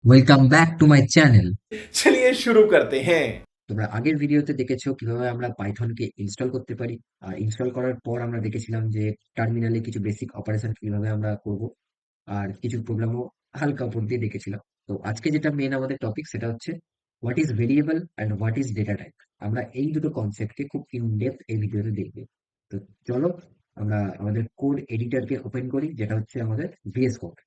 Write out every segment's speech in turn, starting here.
Welcome back to my channel. चलिए शुरू करते हैं। তোমরা আগের ভিডিওতে দেখেছো কিভাবে আমরা পাইথনকে ইনস্টল করতে পারি। আর ইনস্টল করার পর আমরা দেখেছিলাম যে টার্মিনালে কিছু বেসিক অপারেশন কিভাবে আমরা করব, আর কিছু প্রোগ্রামও হালকা উপর দিয়ে দেখেছিলাম। তো আজকে যেটা মেন আমাদের টপিক সেটা হচ্ছে what is variable and what is data type. আমরা এই দুটো কনসেপ্টকে খুব ইন ডেপথ এই ভিডিওতে দেখবো। তো চলো আমরা আমাদের কোড এডিটরকে ওপেন করি, যেটা হচ্ছে আমাদের ভিএস কোড।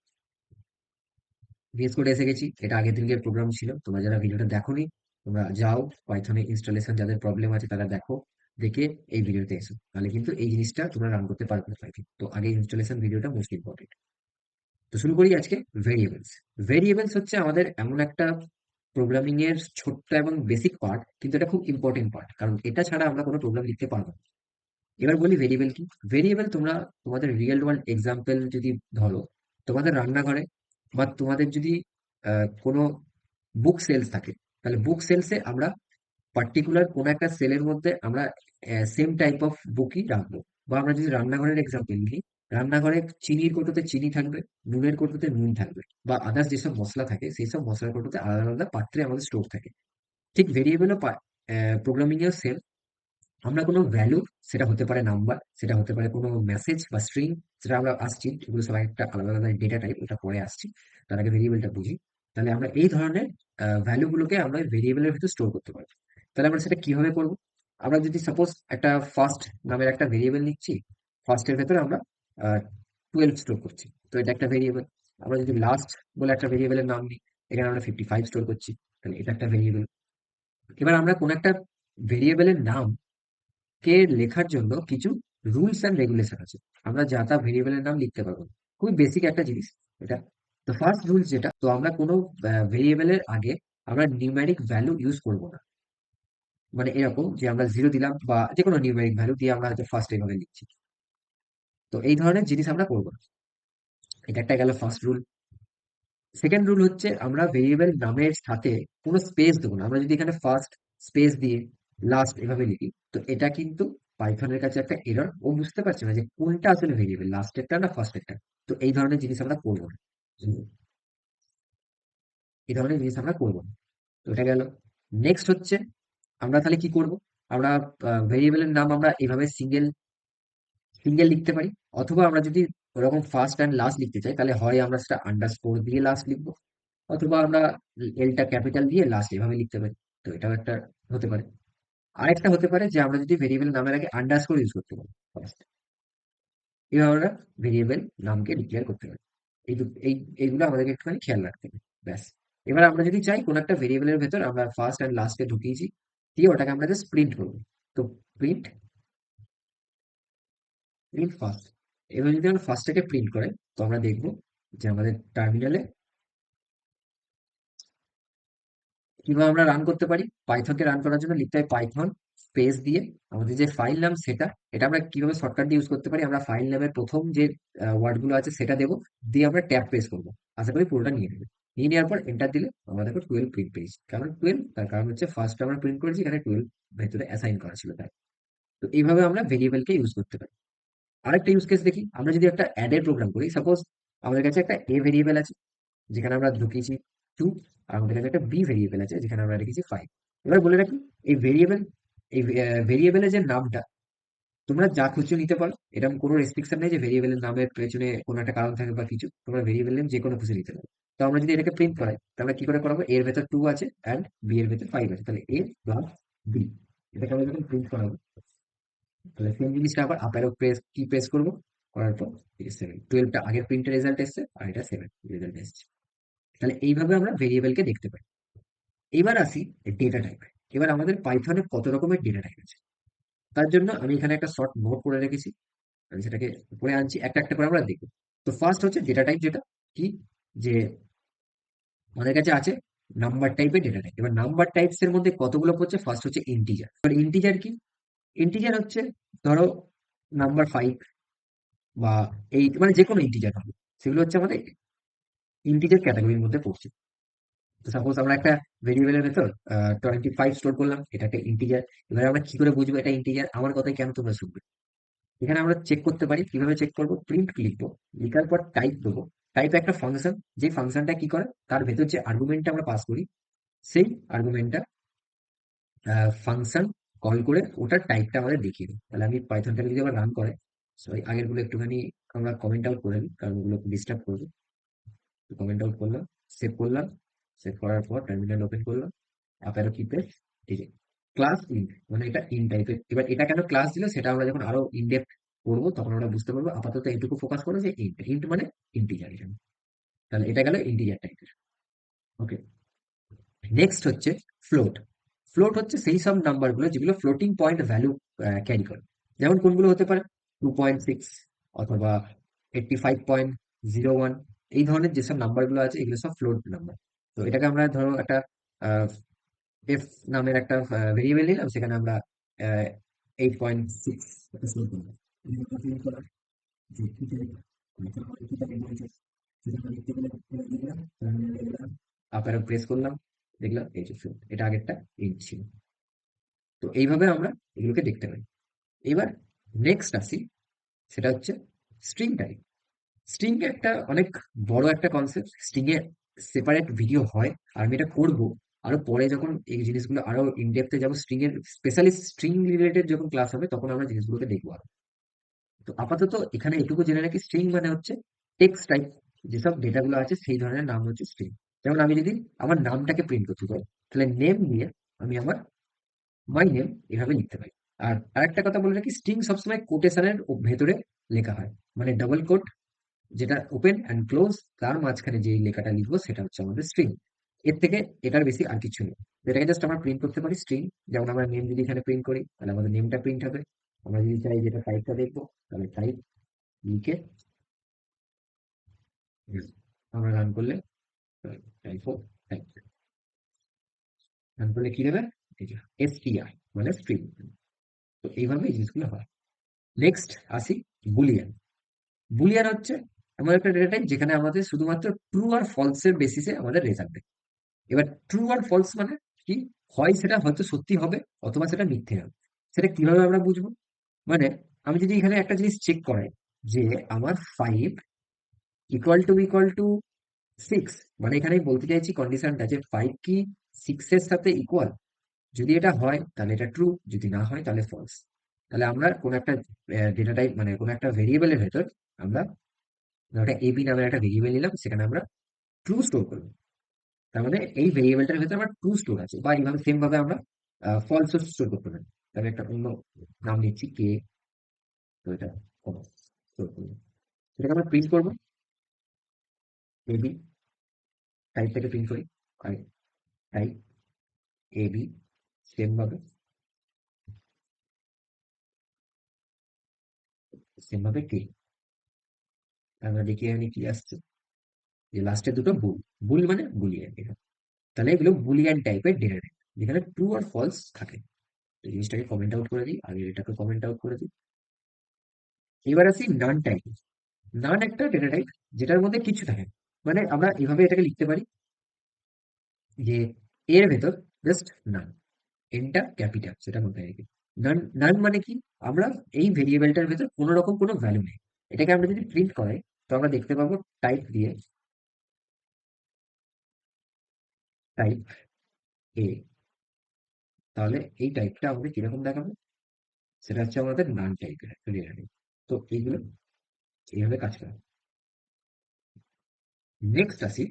ভিএস কোড এসে গেছি, এটা আগের দিনকের প্রোগ্রাম ছিল। তোমরা যারা ভিডিওটা দেখোনি তোমরা যাও, পাইথনে ইনস্টলেশন যাদের প্রবলেম আছে তারা দেখো, দেখে এই ভিডিওতে এসো, তাহলে কিন্তু এই জিনিসটা তোমরা রান করতে পারবে না পাইথন। তো আগে ইনস্টলেশন ভিডিওটা মোস্ট ইম্পর্টেন্ট। তো শুরু করি আজকে। ভেরিয়েবলস। ভেরিয়েবলস হচ্ছে আমাদের এমন একটা প্রোগ্রামিং এর ছোট্ট এবং বেসিক পার্ট, কিন্তু এটা খুব ইম্পর্টেন্ট পার্ট, কারণ এটা ছাড়া আমরা কোনো প্রোগ্রাম লিখতে পারবো না। এবার বলি ভেরিয়েবল কি। ভেরিয়েবল তোমরা তোমাদের রিয়েল ওয়ার্ল্ড এক্সাম্পল যদি ধরো, তোমাদের রান্নাঘরে বা তোমাদের যদি কোনো বুক সেলস থাকে, তাহলে বুক সেলসে আমরা পার্টিকুলার কোনো একটা সেলের মধ্যে আমরা সেম টাইপ অফ বুকই রাখবো। বা আমরা যদি রান্নাঘরের এক্সাম্পল নিই, রান্নাঘরে চিনির কৌটোতে চিনি থাকবে, নুনের কৌটোতে নুন থাকবে, বা আদার্স যেসব মশলা থাকে সেই সব মশলার কৌটোতে আলাদা আলাদা পাত্রে আমাদের স্টোর থাকে। ঠিক ভেরিয়েবলও প্রোগ্রামিং এও সেম। আমরা কোনো ভ্যালু, সেটা হতে পারে নাম্বার, সেটা হতে পারে কোনো মেসেজ বা স্ট্রিং, সেটা আমরা আসছি, এগুলো সব একটা আলাদা আলাদা ডেটা টাইপ, এটা পরে আসছি, তার আগে ভেরিয়েবলটা বুঝি। তাহলে আমরা এই ধরনের ভ্যালু গুলোকে আমরা ভেরিয়েবলের ভিতর স্টোর করতে পারি। তাহলে আমরা সেটা কিভাবে করবো? আমরা যদি সাপোজ একটা ফার্স্ট নামের একটা ভেরিয়েবল নিচ্ছি, ফার্স্টের ভেতরে আমরা 12 স্টোর করছি, তো এটা একটা ভেরিয়েবল। আমরা যদি লাস্ট বলে একটা ভেরিয়েবলের নাম নিই, এখানে আমরা 55 স্টোর করছি, তাহলে এটা একটা ভেরিয়েবল। এবার আমরা কোন একটা ভেরিয়েবলের নাম কে লেখার জন্য কিছু রুলস অ্যান্ড রেগুলেশন আছে। আমরা যা তা ভেরিয়েবলের নাম লিখতে পারবো না। খুবই বেসিক একটা জিনিস এটা। তো ফার্স্ট রুলস যেটা, তো আমরা কোনো ভেরিয়েবলের আগে আমরা নিউমেরিক ভ্যালু ইউজ করব না। মানে এরকম যে আমরা জিরো দিলাম বা যে কোনো নিউমেরিক ভ্যালু দিয়ে আমরা হয়তো ফার্স্ট এইভাবে লিখছি, তো এই ধরনের জিনিস আমরা করবো না। এটা একটা গেল ফার্স্ট রুল। সেকেন্ড রুল হচ্ছে আমরা ভেরিয়েবল নামের সাথে কোনো স্পেস দেবো না। আমরা যদি এখানে ফার্স্ট স্পেস দিয়ে লাস্ট এভাবে লিখি, তো এটা কিন্তু পাইথনের কাছে একটা এরর, ও বুঝতে পারছে না যে কোনটা আসলে ভেরিয়েবল, লাস্টেরটা না ফার্স্টেরটা। তো এই ধরনের জিনিস আমরা করবো না। এই ধরনের জিনিস আমরা করবো না। তো এটা গেল। নেক্সট হচ্ছে আমরা তাহলে কি করব? আমরা ভেরিয়েবলের নাম আমরা এভাবে সিঙ্গেল সিঙ্গেল লিখতে পারি, অথবা আমরা যদি ওরকম ফার্স্ট অ্যান্ড লাস্ট লিখতে চাই, তাহলে হয় আমরা সেটা আন্ডারস্কোর দিয়ে লাস্ট লিখবো, অথবা আমরা এলটা ক্যাপিটাল দিয়ে লাস্ট এভাবে লিখতে পারি। তো এটাও একটা হতে পারে। আরেকটা হতে পারে যে আমরা যদি ভেরিয়েবল নামের আগে আন্ডারস্কোর ইউজ করতে পারি first। এভাবে আমরা ভেরিয়েবল নামকে ডিক্লেয়ার করতে পারি। এইগুলো আমাদেরকে একটুখানি খেয়াল রাখতে হবে। ব্যাস। এবার আমরা যদি চাই কোন একটা ভেরিয়েবলের ভেতর আমরা ফার্স্ট অ্যান্ড লাস্টে ঢুকিয়েছি, দিয়ে ওটাকে আমরা জাস্ট প্রিন্ট করবো। তো প্রিন্ট প্রিন্ট ফার্স্ট। এবার যদি আমরা ফার্স্টটাকে প্রিন্ট করে, তো আমরা দেখবো যে আমাদের টার্মিনালে কিভাবে আমরা রান করতে পারি। পাইথনকে রান করার জন্য লিখতে হয় পাইথন স্পেস দিয়ে আমাদের যে ফাইল নাম সেটা, এটা আমরা কিভাবে শর্টকাট দিয়ে ইউজ করতে পারি। আমরা ফাইল নামের প্রথম যে ওয়ার্ড গুলো আছে সেটা দেবো, দিয়ে আমরা ট্যাব প্রেস করবো। আশা করি পুরোটা নিয়ে নেবে। নিয়ে নেওয়ার পর এন্টার দিলে আমরা দেখো 12 প্রিন্ট পেয়েছি। কারণ 12, তার কারণ হচ্ছে ফার্স্ট আমরা প্রিন্ট করেছি, এখানে 12 ভেতরে অ্যাসাইন করা ছিল তাই। তো এইভাবে আমরা ভেরিয়েবলকে ইউজ করতে পারি। আরেকটা ইউজ কেস দেখি, আমরা যদি একটা অ্যাডের প্রোগ্রাম করি, সাপোজ আমাদের কাছে একটা এ ভেরিয়েবল আছে যেখানে আমরা ঢুকিয়েছি 2, আর আমাদের কাছে একটা বি ভেরিয়েবল আছে যেখানে আমরা রেখেছি 5। এবার বলে রাখি, এই ভেরিয়েবল এই ভেরিয়েবলের যে নামটা তোমরা যা খুশি নিতে পারো, এরকম কোনো রেস্ট্রিকশন নেই যে ভেরিয়েবলের নামের পেছনে কোনো একটা কারণ থাকে বা কিছু, তোমরা ভেরিয়েবল নেম যে কোনো খুশি নিতে পারো। তো আমরা যদি এটাকে প্রিন্ট করাই, তাহলে কি করে করাবো? এর ভেতর 2 আছে অ্যান্ড বি এর ভেতর 5 আছে, তাহলে এ প্লাস বি। এটাকে আমরা যখন প্রিন্ট করাবো, তাহলে সেম জিনিসটা আবার আপ অ্যারো প্রেস কি প্রেস করবো, করার পর 7, 12টা আগের প্রিন্টের রেজাল্ট এসছে আর এটা 7 রেজাল্ট এসছে। তাহলে এইভাবে আমরা ভেরিয়েবলকে দেখতে পাই। এবার আসি ডেটা টাইপে। এবার আমাদের পাইথনে কত রকমের ডেটা টাইপ আছে, তার জন্য আমি এখানে একটা শর্ট নোট করে রেখেছি। আমি সেটাকে উপরে আনছি, একটা একটা করে আমরা দেখব। তো ফার্স্ট হচ্ছে ডেটা টাইপ, যেটা কি, যে আমাদের কাছে আছে নাম্বার টাইপের ডেটা টাইপ। এবার নাম্বার টাইপস এর মধ্যে কতগুলো পড়ছে? ফার্স্ট হচ্ছে ইন্টিজার। এবার ইন্টিজার কি? ইন্টিজার হচ্ছে, ধরো নাম্বার 5 বা 8, মানে যে কোনো ইন্টিজার হবে, সেগুলো হচ্ছে আমাদের ইন্টিজার ক্যাটাগরির মধ্যে পড়ছে। তো সাপোজ আমরা একটা ভেরিয়েবলের ভেতর 25 স্টোর করলাম, এটা একটা ইন্টিজার। এবার আমরা কি করে বুঝবো এটা ইন্টিজার? আমার কথাই কেন তোমরা শুনবে? এখানে আমরা চেক করতে পারি। কিভাবে চেক করবো? প্রিন্ট লিখবো, লিখার পর টাইপ দেবো, টাইপ একটা ফাংশন, যে ফাংশনটা কি করে, তার ভেতর যে আর্গুমেন্টটা আমরা পাস করি, সেই আর্গুমেন্টটা ফাংশন কল করে ওটার টাইপটা আমাদের দেখিয়ে দিই। তাহলে আমি পাইথনটাকে যদি আবার রান করে, সরি আগের গুলো একটুখানি আমরা কমেন্ট আউট করে নিই, কারণ ওগুলো ডিস্টার্ব করবে। কমেন্ট আউট করলাম, সেভ করলাম, সেভ করার পর টার্মিনাল ওপেন করলাম, আপ অ্যারো কি প্রেস, এই যে ক্লাস ইন্ট, মানে এটা ইন্ট টাইপের। এবার এটা কেন ক্লাস দিল সেটা আমরা যখন আরো ইনডেপথ করবো তখন আমরা বুঝতে পারবো। আপাতত এইটুকু ফোকাস করো যে ইন্ট, ইন্ট মানে ইন্টিজার এখানে। তাহলে এটা গেল ইন্টিজার টাইপের। ওকে, নেক্সট হচ্ছে ফ্লোট। ফ্লোট হচ্ছে সেই সব নাম্বার গুলো যেগুলো ফ্লোটিং পয়েন্ট ভ্যালু ক্যারি করে। যেমন কোনগুলো হতে পারে 2.6 অথবা 85.01, এই ধরনের যেসব নাম্বার গুলো আছে এগুলো সব ফ্লোট নাম্বার। তো এটাকে আমরা ধরো একটা এফ নামের একটা ভেরিয়েবল নিলাম, সেখানে আমরা 8.6 আপ অ্যারো প্রেস করলাম, দেখলাম এই যে float, এটা আগেরটা ইন্ট ছিল। তো এইভাবে আমরা এগুলোকে দেখতে পাই। এবার নেক্সট আসি, সেটা হচ্ছে স্ট্রিং টাইপ। স্ট্রিং একটা অনেক বড় একটা concept, string a separate video হয়, আর আমি এটা করবো আরো পরে, যখন এই জিনিসগুলো আরো ইনডেপথে যাবো, স্ট্রিং এর স্পেশালি স্ট্রিং রিলেটেড যখন ক্লাস হবে তখন আমরা জিনিসগুলোকে দেখবো আরো। তো আপাতত এখানে এটুকু জেনে রাখি, স্ট্রিং মানে হচ্ছে টেক্সট টাইপ, যেসব ডেটাগুলো আছে সেই ধরনের নাম হচ্ছে স্ট্রিং। যেমন আমি যদি আমার নামটাকে প্রিন্ট করতে চাই, তাহলে নেম দিয়ে আমি আমার মাই নেম এভাবে লিখতে পারি। আর আরেকটা কথা বলে রাখি, স্ট্রিং সবসময় কোটেশনের ভেতরে লেখা হয়, মানে ডাবল কোট, যেটা ওপেন অ্যান্ড ক্লোজ, তার মাঝখানে যে লেখাটা লিখবো সেটা হচ্ছে আমাদের স্ট্রিং। এর থেকে এটার বেশি আর কিছু নেই। এটাকে জাস্ট আমরা প্রিন্ট করতে পারি স্ট্রিং। যেমন আমরা নেম যদি এখানে প্রিন্ট করি তাহলে আমাদের নেমটা প্রিন্ট হবে। আমরা যদি চাই যেটা টাইপটা দেখবো, তাহলে টাইপ লিখে আমরা রান করলে টাইপ টাইপ রান করলে কি দেবে, এই যে এসটিআর মানে স্ট্রিং। তো এইভাবে এই জিনিসগুলো হয়। নেক্সট আসি বুলিয়ান। বুলিয়ান হচ্ছে এমন একটা ডেটা টাইপ যেখানে আমাদের শুধুমাত্র ট্রু আর ফলস এর বেসিসে আমাদের রেজাল্ট দেয়। এবার ট্রু আর ফলস মানে কি, হয় সেটা হয়তো সত্যি হবে অথবা সেটা মিথ্যে হবে। সেটা কিভাবে আমরা বুঝবো, মানে আমি যদি এখানে একটা জিনিস চেক করাই যে আমার 5 ইকুয়াল টু 6, মানে এখানে আমি বলতে চাইছি কন্ডিশনটা যে 5 কি 6 এর সাথে ইকুয়াল। যদি এটা হয় তাহলে এটা ট্রু, যদি না হয় তাহলে ফলস। তাহলে আমরা কোন একটা ডেটা টাইপ, মানে কোন একটা ভেরিয়েবলের ভেতর আমরা একটা এবি নামের একটা ভেরিয়েবল নিলাম, সেখানে আমরা ট্রু স্টোর করবো। তার মানে এই ভেরিয়েবলটার ভেতরে আমার ট্রু স্টোর আছে, বা এইভাবে সেম ভাবে আমরা ফলস স্টোর করতে পারি। তাহলে একটা অন্য নাম দিচ্ছি কে, তো এটা স্টোর করবো, সেটাকে আমরা প্রিন্ট করবো এবি, টাইপটাকে প্রিন্ট করি টাইপ এবি, সেম ভাবে কে। আমরা দেখি এখানে কি আসছে, যে লাস্টে দুটো বুল, বুল মানে বুলিয়ান এটা। তাহলে এগুলো বুলিয়ান টাইপের ডেটা টাইপ, যেখানে ট্রু আর ফলস থাকে। তো এই জিনিসটাকে কমেন্ট আউট করে দিই, আগে এটাকে কমেন্ট আউট করে দিই। এবার আসি নান টাইপ। নান একটা ডেটা টাইপ যেটার মধ্যে কিছু থাকে না। মানে আমরা এভাবে এটাকে লিখতে পারি যে এর ভেতর জাস্ট নান, এনটা ক্যাপিটাল, সেটা মাথায় রেখে। নান, নান মানে কি, আমরা এই ভেরিয়েবলটার ভেতর কোনো রকম কোনো ভ্যালু নেই। এটাকে আমরা যদি প্রিন্ট করাই তো আমরা দেখতে পাবো টাইপ দিয়ে, টাইপ এ, তাহলে এই টাইপটা আমাদের কিরকম দেখাবে, সেটা হচ্ছে আমাদের নান টাইপের একটা ডেটা টাইপ। তো এইগুলো এইভাবে কাজ করে। নেক্সট আসি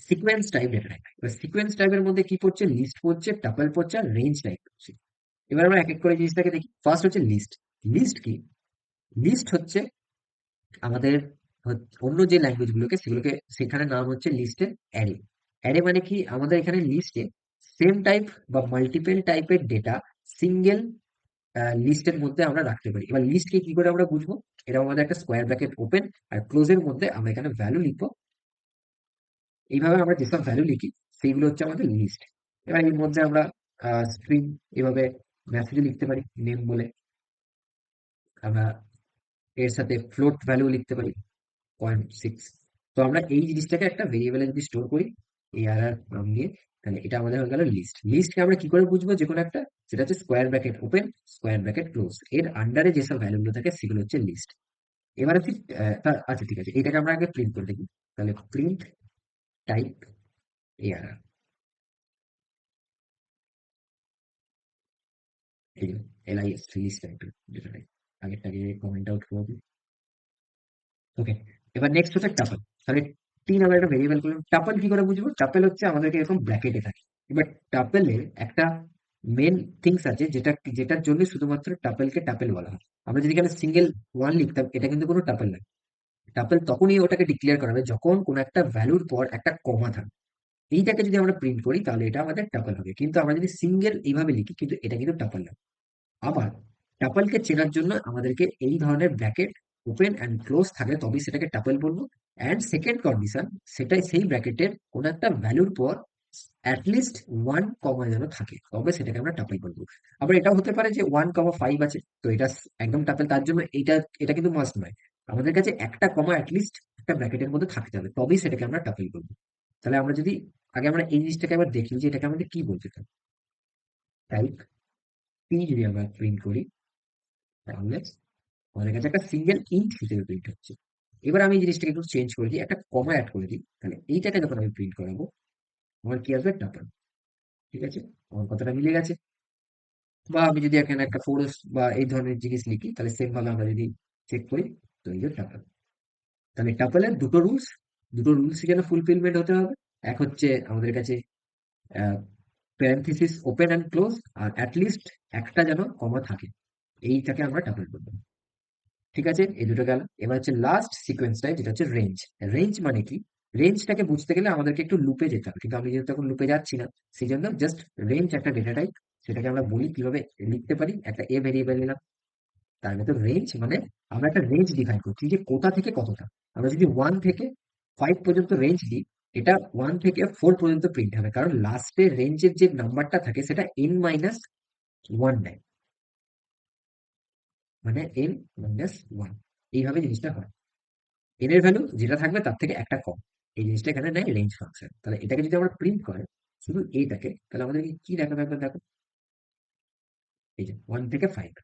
সিকোয়েন্স টাইপ ডেটা টাইপ। এবার সিকোয়েন্স টাইপের মধ্যে কি পড়ছে, লিস্ট পড়ছে, টাপল পড়ছে, আর রেঞ্জ টাইপ পড়ছে। এবার আমরা এক এক করে জিনিসটাকে দেখি। ফার্স্ট হচ্ছে লিস্ট। লিস্ট কি, লিস্ট হচ্ছে আমাদের অন্য যে ল্যাঙ্গুয়েজ গুলোকে, সেগুলোকে সেখানে নাম হচ্ছে লিস্টের অ্যারে। অ্যারে মানে কি, আমাদের এখানে লিস্টে সেম টাইপ বা মাল্টিপল টাইপের ডেটা সিঙ্গেল লিস্টের মধ্যে আমরা রাখতে পারি। এবার লিস্টকে কি করে আমরা বুঝবো, এটা আমাদের একটা স্কোয়ার ব্র্যাকেট ওপেন আর ক্লোজের মধ্যে আমরা এখানে ভ্যালু লিখবো। এইভাবে আমরা যেসব ভ্যালু লিখি সেইগুলো হচ্ছে আমাদের লিস্ট। এবার এর মধ্যে আমরা স্ট্রিং এভাবে মেসেজ লিখতে পারি নেম বলে। আমরা এর সাথে ফ্লোট ভ্যালু লিখতে পারি 0.6। তো আমরা এই জিনিসটাকে একটা ভেরিয়েবলে যদি স্টোর করি এই আর আর নাম দিয়ে, তাহলে এটা আমাদের হয়ে গেল লিস্ট। লিস্টকে আমরা কি করে বুঝবো যে কোনো একটা, সেটা হচ্ছে square bracket open, square bracket close, এর আন্ডারে যেসব ভ্যালুগুলো থাকে সেগুলো হচ্ছে লিস্ট। এবার আছি আচ্ছা ঠিক আছে, এটাকে আমরা আগে প্রিন্ট করে দেখি। তাহলে প্রিন্ট টাইপ এআর, এই যে এলআইএস লিস্ট টাইপ, যেটা type। আগেরটাকে কমেন্ট আউট করবো। ওকে, এবার নেক্সট হচ্ছে টাপল। তাহলে টি নামের একটা ভেরিয়েবল করলাম। টাপল কি করে বুঝবো? টাপল হচ্ছে আমাদেরকে এরকম ব্র্যাকেটে থাকে। এবার টাপেলের একটা মেন থিংস আছে, যেটার জন্য শুধুমাত্র টাপেলকে টাপেল বলা হয়। আমরা যদি এখানে সিঙ্গেল ওয়ান লিখতাম, এটা কিন্তু কোনো টাপেল নয়। টাপেল তখনই ওটাকে ডিক্লেয়ার করা হবে যখন কোনো একটা ভ্যালুর পর একটা কমা থাকবে। এইটাকে যদি আমরা প্রিন্ট করি তাহলে এটা আমাদের টাপল হবে, কিন্তু আমরা যদি সিঙ্গেল এইভাবে লিখি কিন্তু এটা কিন্তু টাপল নয়। আবার টাপলকে চেনার জন্য আমাদেরকে এই ধরনের ব্র্যাকেট ওপেন অ্যান্ড ক্লোজ থাকলে তবেই সেটাকে টাপল বলবো। অ্যান্ড সেকেন্ড কন্ডিশন, সেটাই সেই ব্র্যাকেটের কোনো একটা ভ্যালুর পর অ্যাটলিস্ট ওয়ান কমা যেন থাকে, তবে সেটাকে আমরা টাপল বলবো। আবার এটাও হতে পারে যে 1,5 আছে, তো এটা একদম টাপল, তার জন্য এটা কিন্তু মাস্ট নয়। আমাদের কাছে একটা কমা অ্যাটলিস্ট একটা ব্র্যাকেটের মধ্যে থাকতে হবে, তবেই সেটাকে আমরা টাপল বলবো। তাহলে আমরা যদি আগে আমরা এই জিনিসটাকে আবার দেখি যে এটাকে আমাদের কি বলতে চাই। টাইপ পি যদি আমরা প্রিন্ট করি, তাহলে আমাদের কাছে একটা সিঙ্গেল ইন্ট হিসেবে প্রিন্ট হচ্ছে। এবার আমি এই জিনিসটাকে একটু চেঞ্জ করে দিই, একটা কমা অ্যাড করে দিই, তাহলে এইটাকে যখন আমি প্রিন্ট করাবো আমার কি আসবে? টাপল। ঠিক আছে, আমার কথাটা মিলে গেছে। বা আমি যদি এখানে একটা ফোরস বা এই ধরনের জিনিস লিখি, তাহলে সেম ভাবে আমরা যদি চেক করি, তো এই যে টাপল। তাহলে টাপলের দুটো রুলস যেন ফুলফিলমেন্ট হতে হবে। এক হচ্ছে আমাদের কাছে প্যারেনথেসিস ওপেন অ্যান্ড ক্লোজ, আর অ্যাটলিস্ট একটা যেন কমা থাকে, এইটাকে আমরা টাপল বলবো। ঠিক আছে, এই দুটো গেল। এবার হচ্ছে লাস্ট সিকোয়েন্সটা, যেটা হচ্ছে রেঞ্জ। রেঞ্জ মানে কি? রেঞ্জটাকে বুঝতে গেলে আমাদেরকে একটু লুপে যেতে হবে, কিন্তু আমি যেহেতু এখন লুপে যাচ্ছি না, সেই জন্য জাস্ট রেঞ্জ একটা ডেটা টাইপ, সেটাকে আমরা বলি কিভাবে লিখতে পারি। একটা এ ভেরিয়েবল নিলাম, তার মধ্যে রেঞ্জ মানে আমরা একটা রেঞ্জ ডিফাইন করছি যে কোথা থেকে কতটা। আমরা যদি 1 থেকে 5 পর্যন্ত রেঞ্জ দিই, এটা 1 থেকে 4 পর্যন্ত প্রিন্ট হবে, কারণ লাস্টে রেঞ্জের যে নাম্বারটা থাকে সেটা n-1 নেয়, মানে n-1। এইভাবে জিনিসটা হয়। এন এর ভ্যালু যেটা থাকবে তার থেকে একটা কম, এই জিনিসটা এখানে নেয় রেঞ্জ ফাংশন। তাহলে এটাকে যদি আমরা প্রিন্ট করে শুধু এইটাকে, তাহলে আমাদেরকে কি দেখাবে একবার দেখো। এই যে 1 থেকে 5।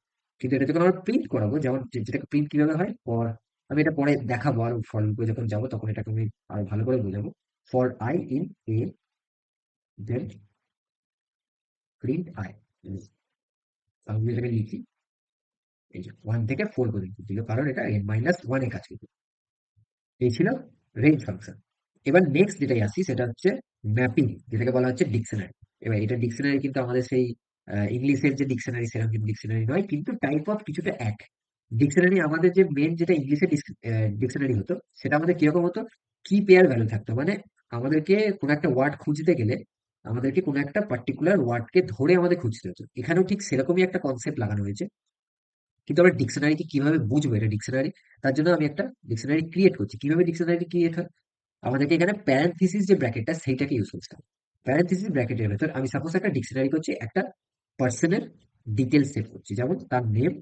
কিন্তু এটা যখন আমরা প্রিন্ট করাবো, যেমন যেটাকে প্রিন্ট কিভাবে হয়, ফর, আমি এটা পরে দেখাবো, আর ফর লুপে যখন যাবো তখন এটাকে আমি আরো ভালো করে বোঝাবো। For I in A, then print I. আমি যদি এটাকে লিখি, এই যে 1 থেকে 4 পর্যন্ত দিল, কারণ এটা n-1 এ কাজ করবে। এই ছিল রেঞ্জ ফাংশন। এবার নেক্সট যেটাই আসি সেটা হচ্ছে ম্যাপিং, যেটাকে বলা হচ্ছে ডিকশনারি। এবার এটা ডিকশনারি কিন্তু আমাদের সেই ইংলিশের যে ডিকশনারি সেরকম কিন্তু ডিকশনারি নয়, কিন্তু টাইপ অফ কিছুটা এক। ডিকশনারি আমাদের যে মেন যেটা ইংলিশের ডিকশনারি হতো, সেটা আমাদের কিরকম হতো? কি পেয়ার ভ্যালু থাকতো, মানে আমাদেরকে কোনো একটা ওয়ার্ড খুঁজতে গেলে আমাদেরকে কোনো একটা পার্টিকুলার ওয়ার্ডকে ধরে আমাদের খুঁজতে হতো। এখানেও ঠিক সেরকমই একটা কনসেপ্ট লাগানো হয়েছে, কিন্তু আমরা ডিকশনারিকে কিভাবে বুঝবো এটা ডিকশনারি, তার জন্য আমি একটা ডিকশনারি ক্রিয়েট করছি। কিভাবে ডিকশনারি ক্রিয়েট হয়? আমাদেরকে এখানে প্যারেনথিসিস যে ব্র্যাকেটটা সেইটাকে ইউজ করতে হবে। প্যারেনথিসিস ব্র্যাকেটের ভেতর আমি সাপোজ একটা ডিকশনারি করছি, একটা পার্সনের ডিটেলস সেভ করছি, যেমন তার নেম।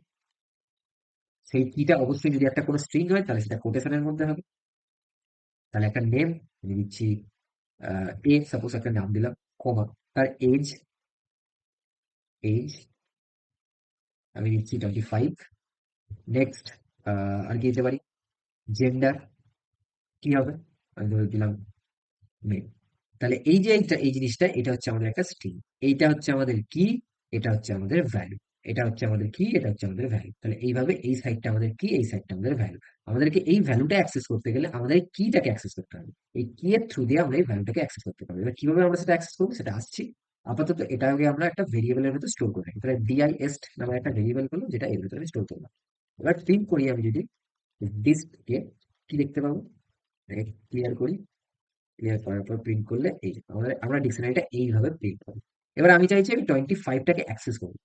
সেই কিটা অবশ্যই যদি একটা কোনো স্ট্রিং হয় তাহলে সেটা কোটেশনের মধ্যে হবে। তাহলে একটা নেম আমি দিচ্ছি এ, সাপোজ একটা নাম দিলাম, কমা, তার এজ, এজ আমি দিচ্ছি 25। নেক্সট আর কি দিতে পারি? জেন্ডার কি হবে? আমি ধরে দিলাম মেল। তাহলে এই যে এই জিনিসটা, এটা হচ্ছে আমাদের একটা স্ট্রিং। এইটা হচ্ছে আমাদের কি, এটা হচ্ছে আমাদের ভ্যালু। এটা হচ্ছে আমাদের কি, এটা হচ্ছে আমাদের ভ্যালু। তাহলে এইভাবে এই সাইডটা আমাদের কি, এই সাইডটা আমাদের ভ্যালু। আমাদেরকে এই ভ্যালুটা অ্যাক্সেস করতে গেলে আমাদের এই কিটাকে অ্যাক্সেস করতে হবে। এই কি এর থ্রু দিয়ে আমরা এই ভ্যালুটাকে অ্যাক্সেস করতে পারবো। এবার কিভাবে আমরা সেটা অ্যাক্সেস করবো সেটা আসছি। আপাতত এটাকে আমরা একটা ভেরিয়েবলের ভেতর স্টোর করে রাখি। তাহলে ডিআইএস্ট নামে একটা ভেরিয়েবল করলো, যেটা এর ভেতরে স্টোর করলাম। এবার প্রিন্ট করি আমি যদি ডিস্ককে, কি দেখতে পাবো? ক্লিয়ার করি। ক্লিয়ার করার পর প্রিন্ট করলে এই যে আমরা ডিকশনারিটা এইভাবে প্রিন্ট করি। এবার আমি চাইছি আমি 25টাকে অ্যাক্সেস করবো।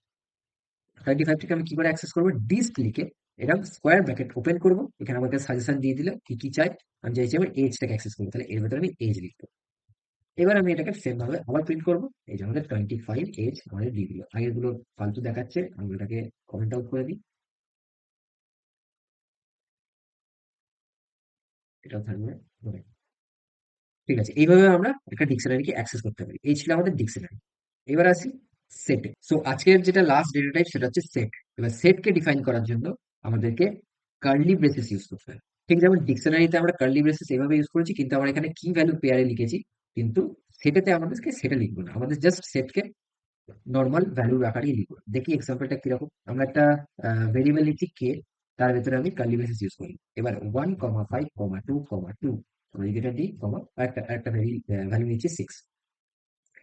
25টাকে আমি কি করে অ্যাক্সেস করবো? ডিস্ক লিখে এরকম স্কোয়ার ব্র্যাকেট ওপেন করবো, এখানে আমাকে সাজেশন দিয়ে দিলে কি কি চাই। আমি চাইছি আমি এজটাকে অ্যাক্সেস করবো, তাহলে এর ভেতরে আমি এজ লিখবো। এবার আমি এটাকে সেম ভাবে আবার প্রিন্ট করবো। এই যে আমাদের 25 এজ আমাদের দিয়ে দিল। আগের গুলো ফালতু দেখাচ্ছে, আমি এটাকে কমেন্ট আউট করে দিই, এটাও থাকবে। ঠিক আছে, এইভাবে আমরা একটা ডিকশনারিকে অ্যাক্সেস করতে পারি। এই ছিল আমাদের ডিকশনারি। এবার আসি সেটে। সো আজকের যেটা লাস্ট ডেটা টাইপ সেটা হচ্ছে সেট। এবার সেটকে ডিফাইন করার জন্য আমাদেরকে কার্লি ব্রেসেস ইউজ করতে হয়। ঠিক যেমন ডিকশনারিতে আমরা কার্লি ব্রেসেস এভাবে ইউজ করেছি, কিন্তু আমরা এখানে কি ভ্যালু পেয়ারে লিখেছি, কিন্তু সেটাতে আমাদেরকে সেটা লিখবো না, আমাদের জাস্ট সেটকে নর্মাল ভ্যালুর আকারেই লিখবো। দেখি এক্সাম্পলটা কিরকম। আমরা একটা ভেরিয়েবল লিখছি কে, তার ভেতরে আমি কার্লি ব্রেসেস ইউজ করি। এবার 1,5,2,2 আমরা যদি এটা দিই কমা, একটা একটা ভ্যালু নিচ্ছি 6।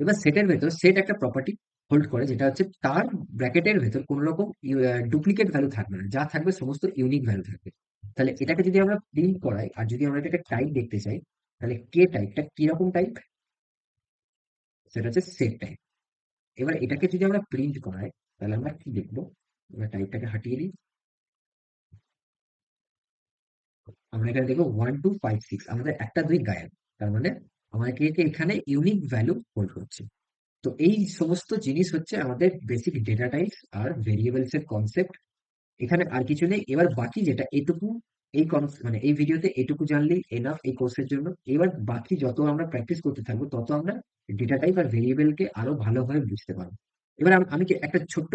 এবার সেটের ভেতর সেট একটা প্রপার্টি হোল্ড করে, যেটা হচ্ছে তার ব্র্যাকেটের ভেতর কোনো রকম ডুপ্লিকেট ভ্যালু থাকবে না, যা থাকবে সমস্ত ইউনিক ভ্যালু থাকবে। তাহলে এটাকে যদি আমরা প্রিন্ট করাই, আর যদি আমরা এটাকে টাইপ দেখতে চাই, তাহলে কে টাইপটা কিরকম টাইপ, সেটা হচ্ছে সেট টাইপ। এবার এটাকে যদি আমরা প্রিন্ট করাই, তাহলে আমরা কি দেখবো, আমরা টাইপটাকে হাটিয়ে দিই, আমরা এখানে দেখবো 1, 2, 5, 6, আমাদের একটা দুই গায়েব। তার মানে আমাদেরকে এখানে ইউনিক ভ্যালু হোল্ড করছে। তো এই সমস্ত জিনিস হচ্ছে আমাদের বেসিক ডেটা টাইপস আর ভেরিয়েবলস এর কনসেপ্ট। এখানে আর কিছু নেই। এবার বাকি যেটা এটুকু, মানে এই ভিডিওতে এটুকু জানলেই এনাফ এই কোর্সের জন্য। এবার বাকি যত আমরা প্র্যাকটিস করতে থাকবো, তত আমরা ডেটা টাইপ আর ভেরিয়েবলকে আরো ভালোভাবে বুঝতে পারবো। এবার আমি কি একটা ছোট্ট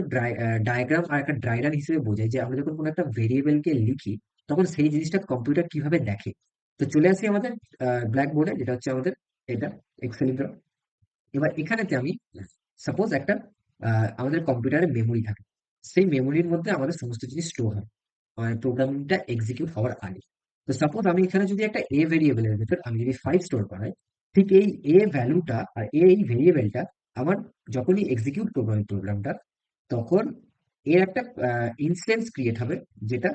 ডায়াগ্রাম আর একটা ড্রাই রান হিসেবে বোঝাই, যে আমরা যখন কোনো একটা ভেরিয়েবলকে লিখি, তখন সেই জিনিসটা কম্পিউটার কিভাবে দেখে। তো চলে আসি আমাদের ব্ল্যাক বোর্ডে, যেটা হচ্ছে আমাদের এটা এক্সেল। এবার এখানেতে আমি সাপোজ একটা আমাদের কম্পিউটারে মেমোরি থাকে, সেই মেমোরির মধ্যে আমাদের সমস্ত জিনিস স্টোর হয় প্রোগ্রামটা এক্সিকিউট হওয়ার আগে। তো সাপোজ আমি এখানে যদি একটা এ ভেরিয়েবলের ভেতর আমি যদি 5 স্টোর করাই, ঠিক এই এ ভ্যালুটা আর এই ভেরিয়েবলটা আমার যখনই এক্সিকিউট করবো আমি প্রোগ্রামটা, তখন এর একটা ইনস্ট্যান্স ক্রিয়েট হবে, যেটা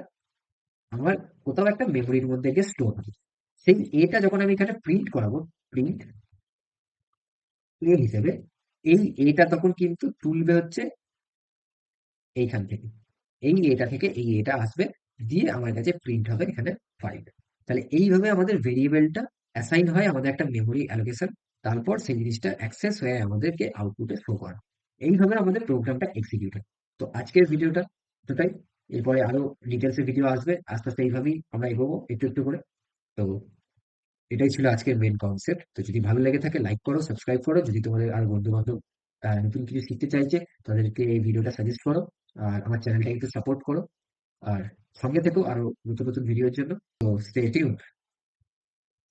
আমার কোথাও একটা মেমোরির মধ্যে গিয়ে স্টোর হবে। সেই এটা যখন আমি এখানে প্রিন্ট করাবো, প্রিন্ট এ হিসেবে, এই এটা তখন কিন্তু তুলবে হচ্ছে এইখান থেকে, এই এটা থেকে এই এটা আসবে, দিয়ে আমার কাছে প্রিন্ট হবে এখানে 5। তাহলে এইভাবে আমাদের ভেরিয়েবলটা অ্যাসাইন হয় আমাদের একটা মেমোরি অ্যালোকেশন, তারপর সেই জিনিসটা অ্যাক্সেস হয়ে আমাদেরকে আউটপুটে শো করে। এইভাবে আমাদের প্রোগ্রামটা এক্সিকিউট হয়। তো আজকের ভিডিওটা এতটাই। এরপরে আরো ডিটেলসের ভিডিও আসবে, আস্তে আস্তে এইভাবেই আমরা এগোবো একটু একটু করে। তো এটাই ছিল আজকের মেন কনসেপ্ট। তো যদি ভালো লেগে থাকে লাইক করো, সাবস্ক্রাইব করো। যদি তোমাদের আর বন্ধু বান্ধব নতুন কিছু শিখতে চাইছে, তাদেরকে এই ভিডিওটা সাজেস্ট করো। আর আমার চ্যানেলটা একটু সাপোর্ট করো। আর সঙ্গে থেকো আরো নতুন নতুন ভিডিওর জন্য। তো স্টে টিউনড।